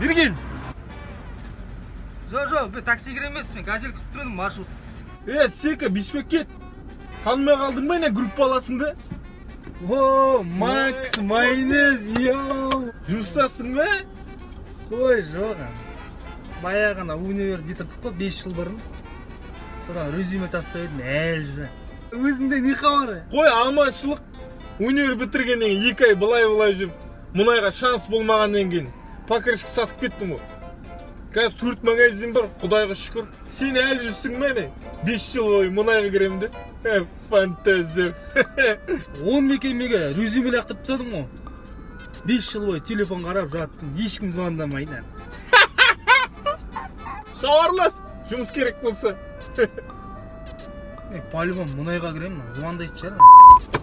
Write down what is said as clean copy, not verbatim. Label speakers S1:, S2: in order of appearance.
S1: Берген.
S2: Жоқ, мен таксиге емес, мен газель күтіп тұрмын, маршрут.
S1: Сека, бишпек кет. Танымай қалдың ба, группаласыңды?
S2: О, Макс, майонез, йоу.
S1: Жұмыстасың ба?
S2: Қой, жоқ. Баяғына универ бітірдік қой, 5 жыл бұрын. Содан резюме тастап едім, әлі жүр. Өзіңде не хабары?
S1: Қой, аманшылық. Универ бітіргеннен 2 ай былай жүріп, мұнайға шанс болмағаннан кейін покрышка сатып кеттім ғой. Қазір 4 магазин бар, Құдайға шүкір. Сен әлі жүрсің бе? 5 жыл бойы мұнайға кіремін де. Фантазия.
S2: 10 мекемеге резюме лақтырып тастадым ғой. 5 жыл бойы телефон қарап жаттым, ешкім звондамайды.
S1: Шауарлас, жұмыс керек болса.
S2: По-любому мұнайға кіремін, звондайды шығар.